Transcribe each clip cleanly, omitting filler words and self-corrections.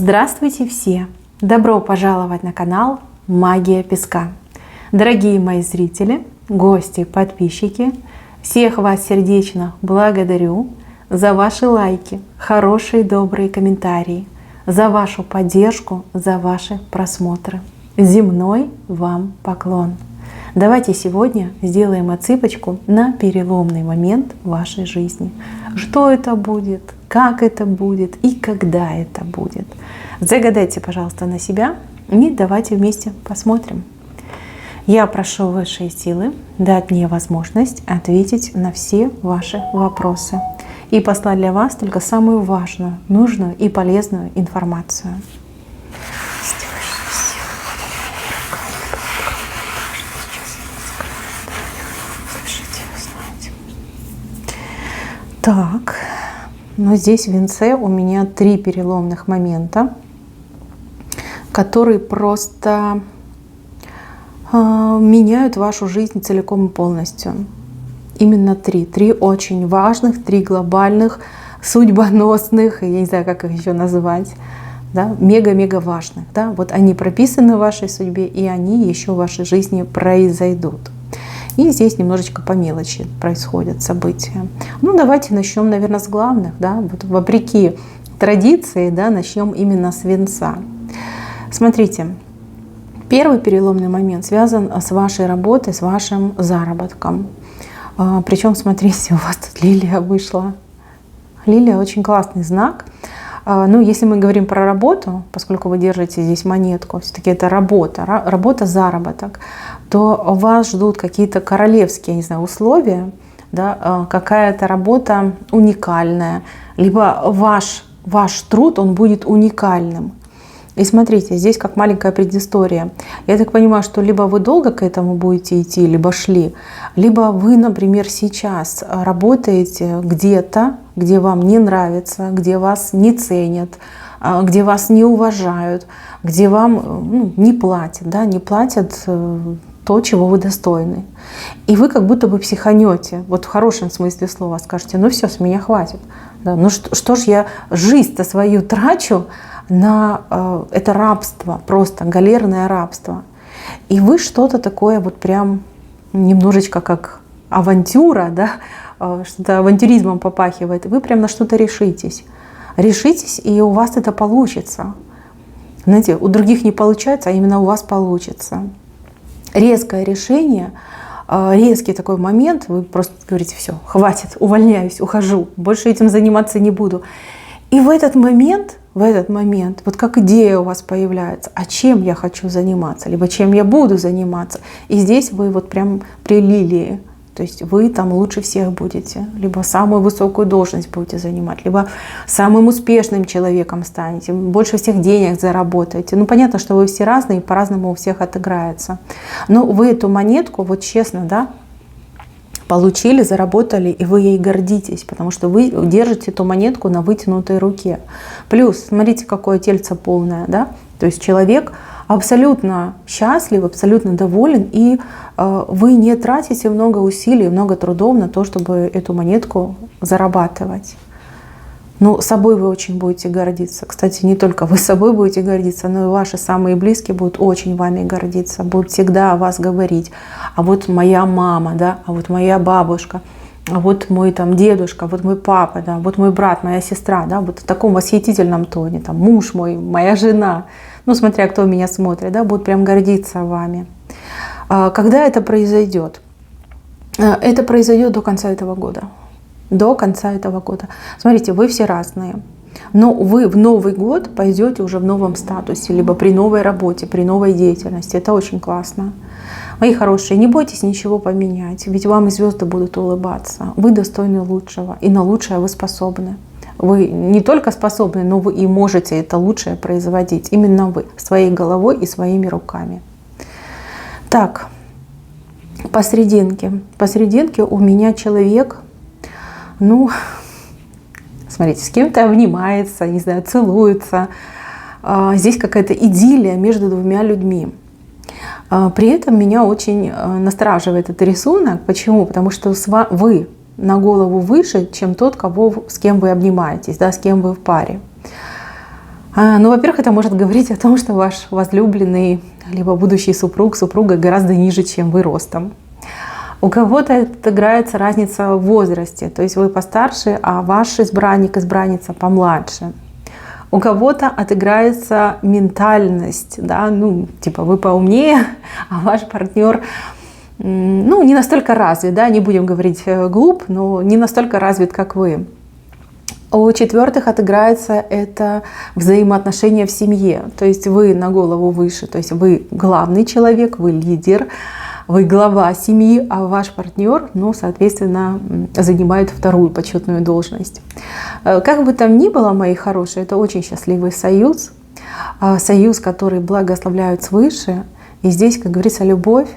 Здравствуйте все! Добро пожаловать на канал Магия Песка. Дорогие мои зрители, гости, подписчики, всех вас сердечно благодарю за ваши лайки, хорошие добрые комментарии, за вашу поддержку, за ваши просмотры. Земной вам поклон! Давайте сегодня сделаем отсыпочку на переломный момент в вашей жизни. Что это будет, как это будет и когда это будет. Загадайте, пожалуйста, на себя и давайте вместе посмотрим. Я прошу высшие силы дать мне возможность ответить на все ваши вопросы и послать для вас только самую важную, нужную и полезную информацию. Так, но здесь в венце у меня 3 переломных момента, которые просто меняют вашу жизнь целиком и полностью. Именно 3. 3 очень важных, 3 глобальных, судьбоносных, я не знаю, как их еще называть, да, мега-мега важных. Да? Вот они прописаны в вашей судьбе, и они еще в вашей жизни произойдут. И здесь немножечко по мелочи происходят события. Ну, давайте начнем, наверное, с главных. Да? Вот вопреки традиции, да, начнем именно с венца. Смотрите, первый переломный момент связан с вашей работой, с вашим заработком. Причем, смотрите, у вас тут лилия вышла. Лилия очень классный знак. Ну, если мы говорим про работу, поскольку вы держите здесь монетку, все-таки это работа, заработок, то вас ждут какие-то королевские, не знаю, условия, да, какая-то работа уникальная, либо ваш труд, он будет уникальным. И смотрите, здесь как маленькая предыстория. Я так понимаю, что либо вы долго к этому будете идти, либо шли, либо вы, например, сейчас работаете где-то, где вам не нравится, где вас не ценят, где вас не уважают, где вам не платят, да, не платят то, чего вы достойны. И вы как будто бы психанете, вот в хорошем смысле слова, скажете: ну все, с меня хватит. Да, ну что ж я жизнь-то свою трачу на это рабство, просто галерное рабство. И вы что-то такое вот прям немножечко как авантюра, да, что-то авантюризмом попахивает. Вы прям на что-то решитесь. Решитесь, и у вас это получится. Знаете, у других не получается, а именно у вас получится. Резкое решение, резкий такой момент, вы просто говорите: все, хватит, увольняюсь, ухожу, больше этим заниматься не буду. И в этот момент, вот как идея у вас появляется: а чем я хочу заниматься, либо чем я буду заниматься. И здесь вы вот прям при лилии, то есть вы там лучше всех будете, либо самую высокую должность будете занимать, либо самым успешным человеком станете, больше всех денег заработаете. Ну, понятно, что вы все разные, и по-разному у всех отыграется. Но вы эту монетку, вот честно, да, получили, заработали, и вы ей гордитесь, потому что вы держите эту монетку на вытянутой руке. Плюс, смотрите, какое тельце полное, да? То есть человек абсолютно счастлив, абсолютно доволен, и вы не тратите много усилий, много трудов на то, чтобы эту монетку зарабатывать. Ну, собой вы очень будете гордиться. Кстати, не только вы собой будете гордиться, но и ваши самые близкие будут очень вами гордиться, будут всегда о вас говорить: а вот моя мама, да, а вот моя бабушка, а вот мой там дедушка, вот мой папа, да, вот мой брат, моя сестра, да, вот в таком восхитительном тоне, там, муж мой, моя жена, ну, смотря кто меня смотрит, да, будут прям гордиться вами. Когда это произойдет? Это произойдет до конца этого года. До конца этого года. Смотрите, вы все разные, но вы в Новый год пойдете уже в новом статусе, либо при новой работе, при новой деятельности. Это очень классно. Мои хорошие, не бойтесь ничего поменять, ведь вам и звезды будут улыбаться. Вы достойны лучшего, и на лучшее вы способны. Вы не только способны, но вы и можете это лучшее производить. Именно вы, своей головой и своими руками. Так, посерединке. Посерединке у меня человек, ну, смотрите, с кем-то обнимается, не знаю, целуется. Здесь какая-то идиллия между двумя людьми. При этом меня очень настораживает этот рисунок. Почему? Потому что вы на голову выше, чем тот, с кем вы обнимаетесь, да, с кем вы в паре. Ну, во-первых, это может говорить о том, что ваш возлюбленный, либо будущий супруг, супруга гораздо ниже, чем вы ростом. У кого-то отыграется разница в возрасте, то есть вы постарше, а ваш избранник, избранница помладше. У кого-то отыграется ментальность, да, ну, типа вы поумнее, а ваш партнер, ну, не настолько развит, да, не будем говорить глуп, но не настолько развит, как вы. У четвертых отыграется это взаимоотношения в семье, то есть вы на голову выше, то есть вы главный человек, вы лидер, вы глава семьи, а ваш партнер, ну, соответственно, занимает вторую почетную должность. Как бы там ни было, мои хорошие, это очень счастливый союз, союз, который благословляют свыше. И здесь, как говорится, любовь,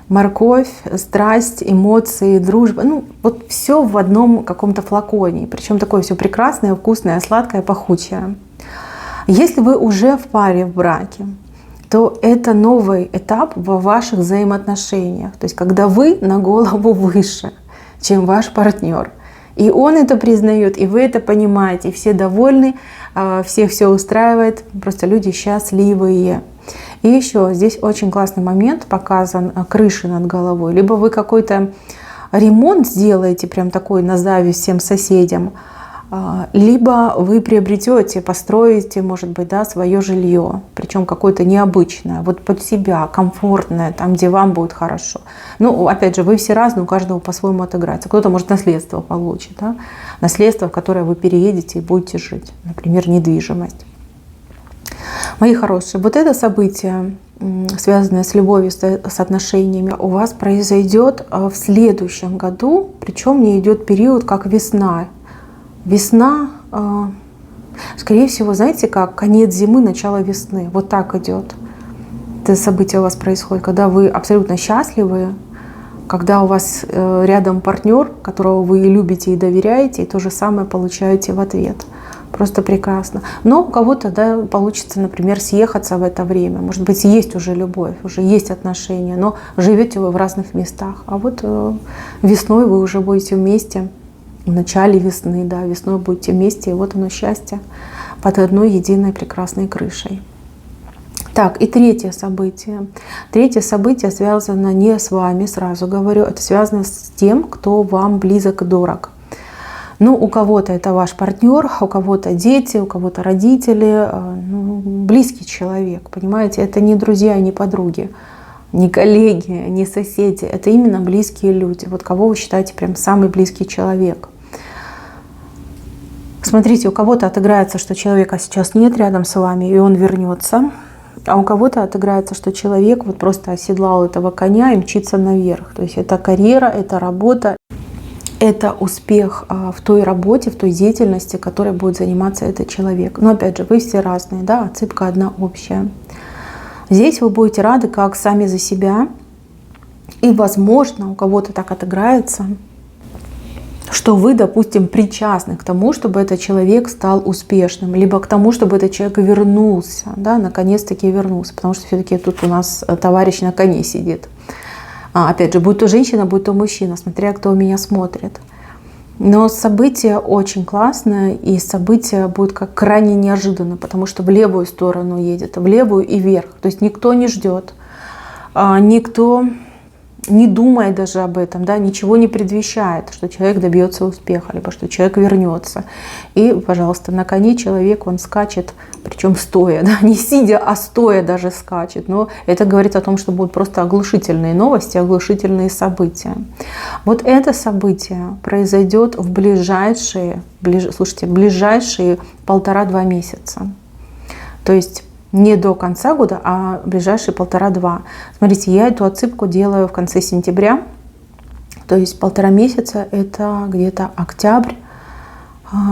морковь, страсть, эмоции, дружба, ну, вот все в одном каком-то флаконе. Причем такое все прекрасное, вкусное, сладкое, пахучее. Если вы уже в паре, в браке, то это новый этап во ваших взаимоотношениях. То есть когда вы на голову выше, чем ваш партнер. И он это признает, и вы это понимаете, и все довольны, всех все устраивает, просто люди счастливые. И еще здесь очень классный момент показан крыши над головой. Либо вы какой-то ремонт сделаете, прям такой на зависть всем соседям, либо вы приобретете, построите, может быть, да, свое жилье, причем какое-то необычное, вот под себя, комфортное, там, где вам будет хорошо. Ну, опять же, вы все разные, у каждого по-своему отыграется. Кто-то, может, наследство получит, да? Наследство, в которое вы переедете и будете жить, например, недвижимость. Мои хорошие, вот это событие, связанное с любовью, с отношениями, у вас произойдет в следующем году, причем не идет период, как весна. Весна, скорее всего, знаете, как конец зимы, начало весны. Вот так идет. Это событие у вас происходит, когда вы абсолютно счастливы, когда у вас рядом партнер, которого вы любите и доверяете, и то же самое получаете в ответ. Просто прекрасно. Но у кого-то, да, получится, например, съехаться в это время. Может быть, есть уже любовь, уже есть отношения, но живете вы в разных местах. А вот весной вы уже будете вместе. В начале весны, да, весной будете вместе, и вот оно счастье под одной единой прекрасной крышей. Так, и третье событие. Третье событие связано не с вами, сразу говорю, это связано с тем, кто вам близок и дорог. Ну, у кого-то это ваш партнер, у кого-то дети, у кого-то родители, ну, близкий человек, понимаете, это не друзья, не подруги, не коллеги, не соседи, это именно близкие люди. Вот кого вы считаете прям самый близкий человек. Смотрите, у кого-то отыграется, что человека сейчас нет рядом с вами, и он вернется. А у кого-то отыграется, что человек вот просто оседлал этого коня и мчится наверх. То есть это карьера, это работа, это успех в той работе, в той деятельности, которой будет заниматься этот человек. Но опять же, вы все разные, да, отсыпка одна общая. Здесь вы будете рады как сами за себя. И, возможно, у кого-то так отыграется, что вы, допустим, причастны к тому, чтобы этот человек стал успешным, либо к тому, чтобы этот человек вернулся, да, наконец-таки вернулся, потому что все-таки тут у нас товарищ на коне сидит. Опять же, будь то женщина, будь то мужчина, смотря кто меня смотрит. Но событие очень классное, и событие будет как крайне неожиданно, потому что в левую сторону едет, в левую и вверх. То есть никто не ждет, никто не думает даже об этом, да, ничего не предвещает, что человек добьется успеха, либо что человек вернется. И, пожалуйста, на коне человек, он скачет, причем стоя, да, не сидя, а стоя даже скачет. Но это говорит о том, что будут просто оглушительные новости, оглушительные события. Вот это событие произойдет в ближайшие 1,5-2 месяца. То есть не до конца года, а ближайшие 1,5-2. Смотрите, я эту отсыпку делаю в конце сентября. То есть 1,5 месяца — это где-то октябрь,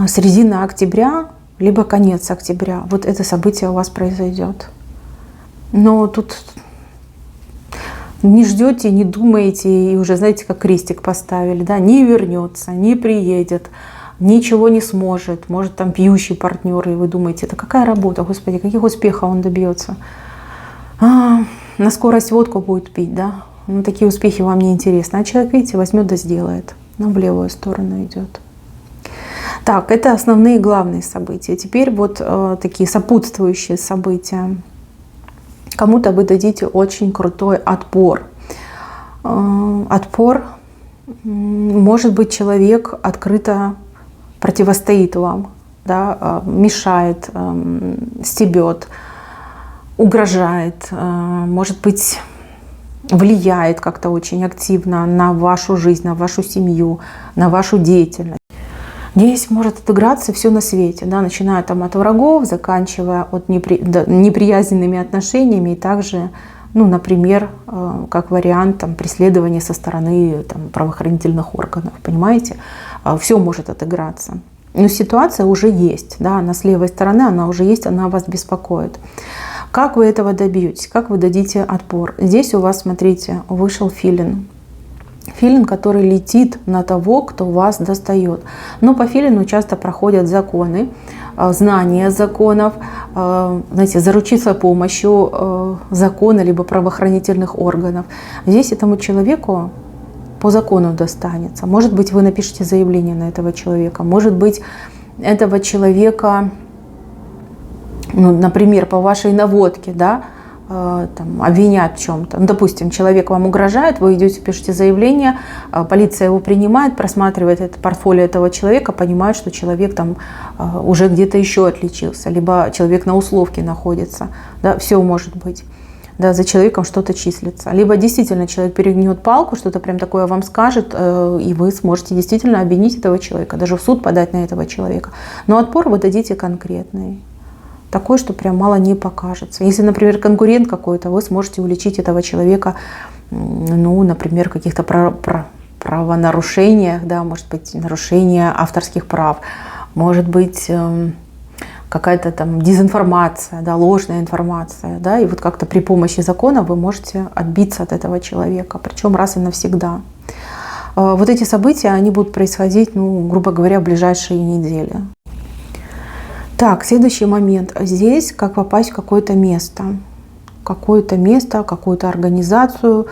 середина октября, либо конец октября. Вот это событие у вас произойдет. Но тут не ждете, не думаете, и уже, знаете, как крестик поставили, да, не вернется, не приедет, ничего не сможет, может там пьющий партнер, и вы думаете, это какая работа, Господи, каких успехов он добьется. На скорость водку будет пить, да, ну, такие успехи вам не интересны. А человек, видите, возьмет да сделает, но в левую сторону идет. Так, это основные главные события. Теперь вот такие сопутствующие события. Кому-то вы дадите очень крутой отпор. Отпор, может быть, человек открыто противостоит вам, да, мешает, стебет, угрожает, может быть, влияет как-то очень активно на вашу жизнь, на вашу семью, на вашу деятельность. Здесь может отыграться все на свете, да, начиная там от врагов, заканчивая от неприязненными отношениями и также, ну, например, как вариант там, преследования со стороны там, правоохранительных органов, понимаете? Все может отыграться. Но ситуация уже есть, да, она с левой стороны, она уже есть, она вас беспокоит. Как вы этого добьетесь? Как вы дадите отпор? Здесь у вас, смотрите, вышел филин. Филин, который летит на того, кто вас достает. Но по филину часто проходят законы, знания законов, знаете, заручиться помощью закона либо правоохранительных органов. Здесь этому человеку по закону достанется. Может быть, вы напишите заявление на этого человека. Может быть, этого человека, ну, например, по вашей наводке, да, там, обвинят в чем-то. Ну, допустим, человек вам угрожает, вы идете, пишете заявление, полиция его принимает, просматривает это портфолио этого человека, понимает, что человек там уже где-то еще отличился, либо человек на условке находится. Да, все может быть. Да, за человеком что-то числится. Либо действительно человек перегнет палку, что-то прям такое вам скажет, и вы сможете действительно обвинить этого человека, даже в суд подать на этого человека. Но отпор вы дадите конкретный. Такой, что прям мало не покажется. Если, например, конкурент какой-то, вы сможете уличить этого человека, ну, например, в каких-то правонарушениях, да, может быть, нарушение авторских прав, может быть, какая-то там дезинформация, да, ложная информация, да, и вот как-то при помощи закона вы можете отбиться от этого человека, причем раз и навсегда. Вот эти события, они будут происходить, ну, грубо говоря, в ближайшие недели. Так, следующий момент. Здесь как попасть в какое-то место, какую-то организацию,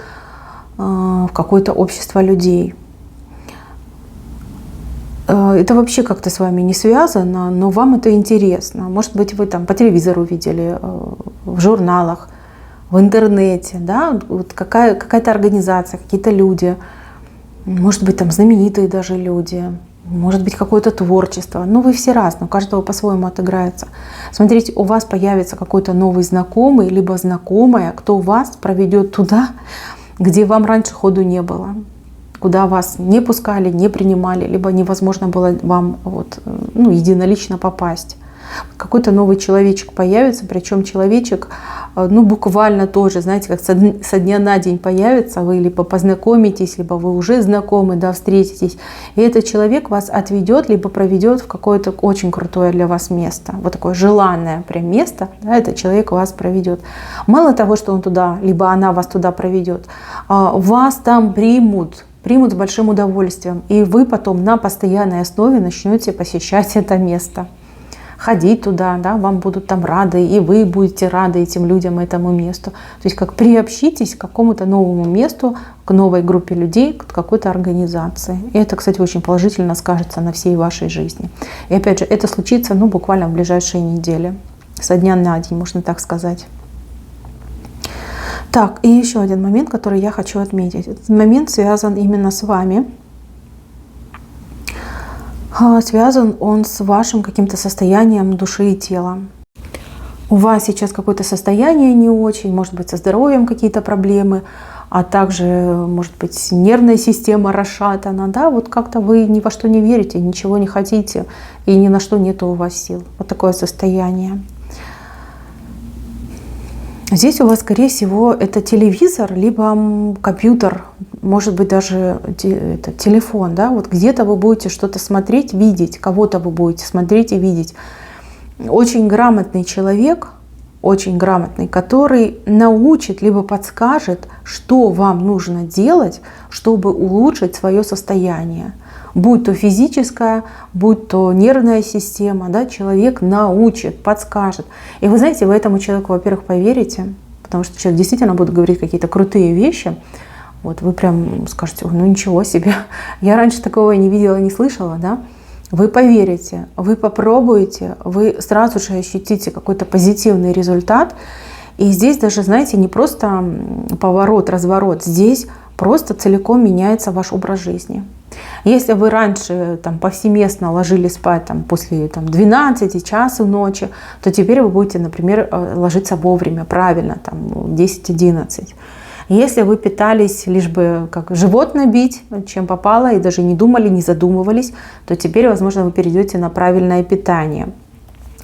в какое-то общество людей. Это вообще как-то с вами не связано, но вам это интересно. Может быть, вы там по телевизору видели, в журналах, в интернете, да, вот какая-то организация, какие-то люди, может быть, там знаменитые даже люди. Может быть, какое-то творчество. Ну, вы все разные, у каждого по-своему отыграется. Смотрите, у вас появится какой-то новый знакомый, либо знакомая, кто вас проведет туда, где вам раньше ходу не было. Куда вас не пускали, не принимали, либо невозможно было вам вот, ну, единолично попасть. Какой-то новый человечек появится, причем человечек, ну, буквально тоже, знаете, как со дня на день появится, вы либо познакомитесь, либо вы уже знакомы, да, встретитесь, и этот человек вас отведет, либо проведет в какое-то очень крутое для вас место, вот такое желанное прям место, да, этот человек вас проведет. Мало того, что он туда, либо она вас туда проведет, вас там примут с большим удовольствием, и вы потом на постоянной основе начнете посещать это место. Ходить туда, да, вам будут там рады, и вы будете рады этим людям, этому месту. То есть как приобщитесь к какому-то новому месту, к новой группе людей, к какой-то организации. И это, кстати, очень положительно скажется на всей вашей жизни. И опять же, это случится, ну, буквально в ближайшие недели, со дня на день, можно так сказать. Так, и еще один момент, который я хочу отметить. Этот момент связан именно с вами. Связан он с вашим каким-то состоянием души и тела. У вас сейчас какое-то состояние не очень, может быть, со здоровьем какие-то проблемы, а также, может быть, нервная система расшатана, да, вот как-то вы ни во что не верите, ничего не хотите, и ни на что нету у вас сил. Вот такое состояние. Здесь у вас, скорее всего, это телевизор, либо компьютер, может быть, даже это телефон, да, вот где-то вы будете что-то смотреть, видеть, кого-то вы будете смотреть и видеть. Очень грамотный человек, очень грамотный, который научит, либо подскажет, что вам нужно делать, чтобы улучшить свое состояние. Будь то физическая, будь то нервная система, да, человек научит, подскажет. И вы знаете, вы этому человеку, во-первых, поверите, потому что человек действительно будет говорить какие-то крутые вещи. Вот вы прям скажете: ну ничего себе, я раньше такого не видела, не слышала, да. вы поверите, вы попробуете, вы сразу же ощутите какой-то позитивный результат. И здесь даже, знаете, не просто поворот, разворот, здесь просто целиком меняется ваш образ жизни. Если вы раньше там, повсеместно ложились спать там, после 12 часу ночи, то теперь вы будете, например, ложиться вовремя, правильно, там, 10-11. Если вы питались лишь бы как живот набить, чем попало, и даже не думали, не задумывались, то теперь, возможно, вы перейдете на правильное питание.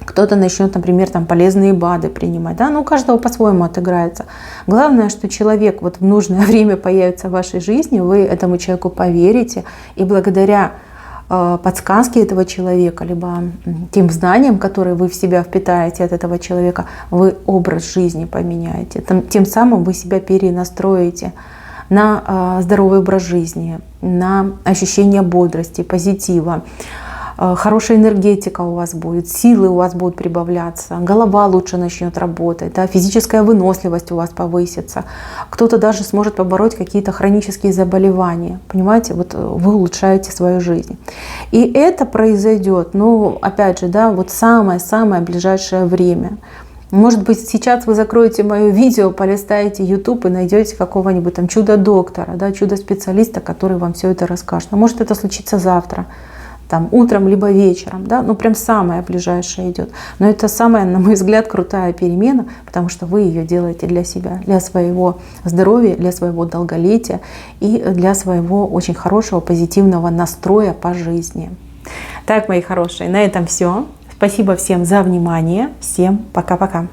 Кто-то начнет, например, там, полезные БАДы принимать. Да? Ну, у каждого по-своему отыграется. Главное, что человек вот в нужное время появится в вашей жизни, вы этому человеку поверите, и благодаря подсказке этого человека, либо тем знаниям, которые вы в себя впитаете от этого человека, вы образ жизни поменяете. Тем самым вы себя перенастроите на здоровый образ жизни, на ощущение бодрости, позитива. Хорошая энергетика у вас будет, силы у вас будут прибавляться, голова лучше начнет работать, да, физическая выносливость у вас повысится. Кто-то даже сможет побороть какие-то хронические заболевания. Понимаете, вот вы улучшаете свою жизнь. И это произойдет, ну, опять же, да, вот самое-самое ближайшее время. Может быть, сейчас вы закроете мое видео, полистаете YouTube и найдете какого-нибудь там чудо-доктора, да, чудо-специалиста, который вам все это расскажет. А может, это случится завтра. Там, утром либо вечером, да, ну прям самое ближайшее идет. Но это самая, на мой взгляд, крутая перемена, потому что вы ее делаете для себя, для своего здоровья, для своего долголетия и для своего очень хорошего позитивного настроя по жизни. Так, мои хорошие, на этом все. Спасибо всем за внимание. Всем пока-пока.